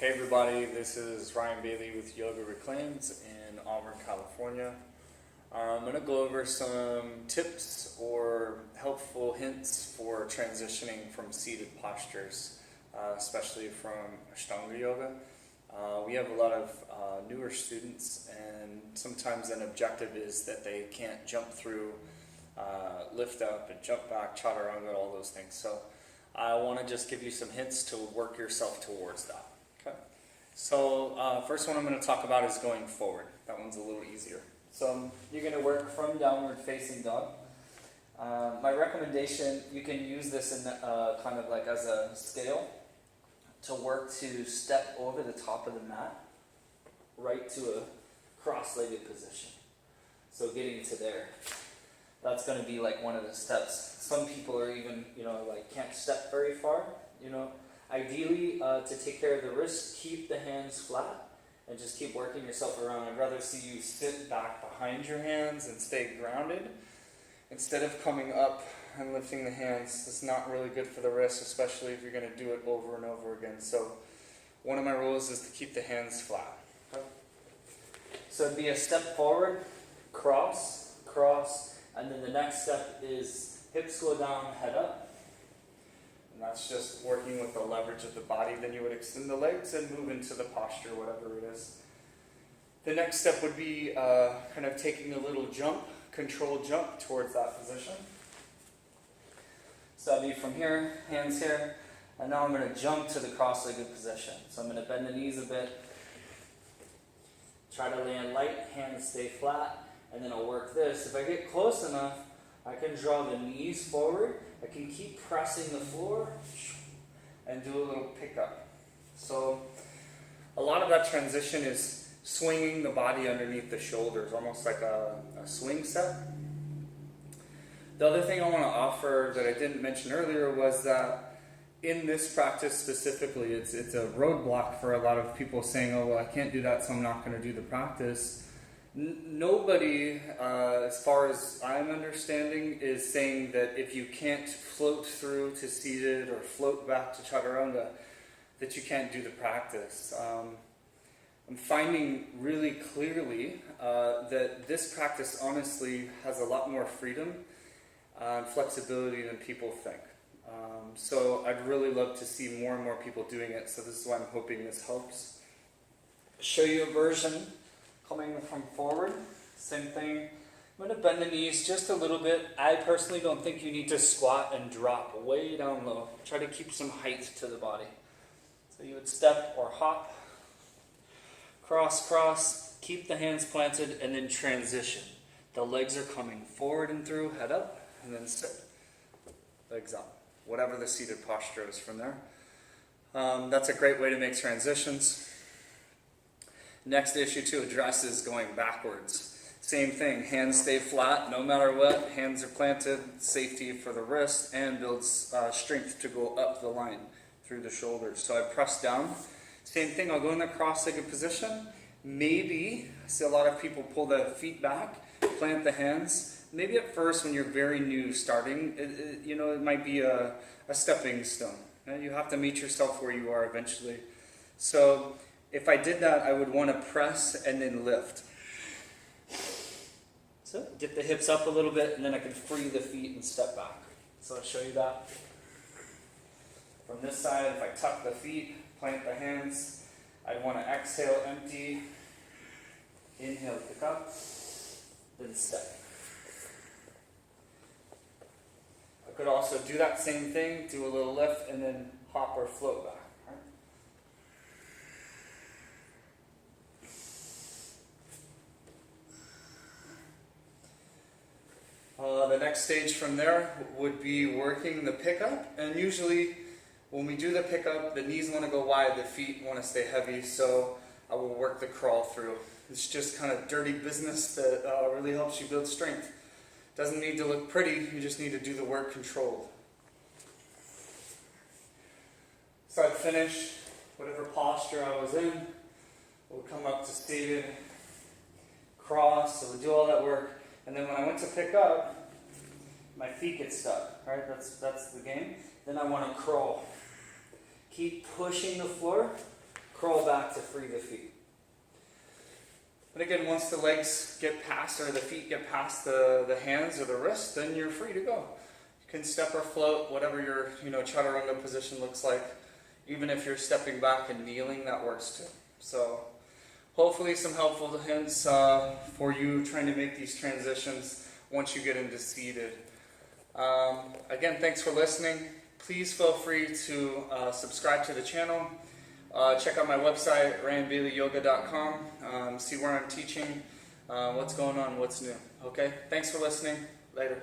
Hey everybody, this is Ryan Bailey with Yoga Reclaims in Auburn, California. I'm going to go over some tips or helpful hints for transitioning from seated postures, especially from Ashtanga yoga. We have a lot of newer students, and sometimes an objective is that they can't jump through, lift up and jump back, chaturanga, all those things. So I want to just give you some hints to work yourself towards that. Okay. So first one I'm going to talk about is going forward. That one's a little easier. So you're going to work from downward facing dog. My recommendation, you can use this in kind of like as a scale to work to step over the top of the mat right to a cross-legged position. So getting to there. That's going to be like one of the steps. Some people are even, like can't step very far, Ideally, to take care of the wrist, keep the hands flat and just keep working yourself around. I'd rather see you sit back behind your hands and stay grounded instead of coming up and lifting the hands. It's not really good for the wrist, especially if you're going to do it over and over again. So one of my rules is to keep the hands flat. Okay. So it'd be a step forward, cross, cross, and then the next step is hips go down, head up. And that's just working with the leverage of the body. Then you would extend the legs and move into the posture, whatever it is. The next step would be kind of taking a little jump, controlled jump towards that position. So that'd be from here, hands here, and now I'm going to jump to the cross-legged position. So I'm going to bend the knees a bit, try to land light, hands stay flat, and then I'll work this. If I get close enough, I can draw the knees forward. I can keep pressing the floor and do a little pickup. So a lot of that transition is swinging the body underneath the shoulders, almost like a swing set. The other thing I want to offer that I didn't mention earlier was that in this practice specifically, it's a roadblock for a lot of people saying, oh, well, I can't do that, so I'm not going to do the practice. Nobody, as far as I'm understanding, is saying that if you can't float through to seated or float back to chaturanga, that you can't do the practice. I'm finding really clearly that this practice honestly has a lot more freedom and flexibility than people think. So I'd really love to see more and more people doing it, so this is why I'm hoping this helps. Show you a version coming from forward, same thing. I'm going to bend the knees just a little bit. I personally don't think you need to squat and drop way down low. Try to keep some height to the body. So you would step or hop, cross, cross, keep the hands planted, and then transition. The legs are coming forward and through, head up, and then sit. Legs up. Whatever the seated posture is from there. That's a great way to make transitions. Next issue to address is going backwards. Same thing, hands stay flat no matter what, hands are planted, safety for the wrist, and builds strength to go up the line through the shoulders. So I press down. Same thing, I'll go in the cross-legged position. Maybe, I see a lot of people pull the feet back, plant the hands. Maybe at first when you're very new starting, it might be a stepping stone. You have to meet yourself where you are eventually. So if I did that, I would want to press and then lift. So get the hips up a little bit, and then I can free the feet and step back. So I'll show you that. From this side, if I tuck the feet, plant the hands, I'd want to exhale, empty, inhale, pick up, then step. I could also do that same thing, do a little lift, and then hop or float back. The next stage from there would be working the pickup, and usually when we do the pickup, the knees want to go wide, the feet want to stay heavy, so I will work the crawl through. It's just kind of dirty business that really helps you build strength. Doesn't need to look pretty, you just need to do the work controlled. So I'd finish whatever posture I was in, we'll come up to seated, cross, so we'll do all that work, and then when I went to pick up, my feet get stuck, right? That's the game. Then I want to crawl. Keep pushing the floor, crawl back to free the feet. And again, once the legs get past, or the feet get past the hands or the wrists, then you're free to go. You can step or float, whatever your chaturanga position looks like. Even if you're stepping back and kneeling, that works too. So hopefully some helpful hints for you trying to make these transitions once you get into seated. Again, thanks for listening. Please feel free to subscribe to the channel. Check out my website, ryanbaileyyoga.com. See where I'm teaching, what's going on, what's new. Okay, thanks for listening. Later.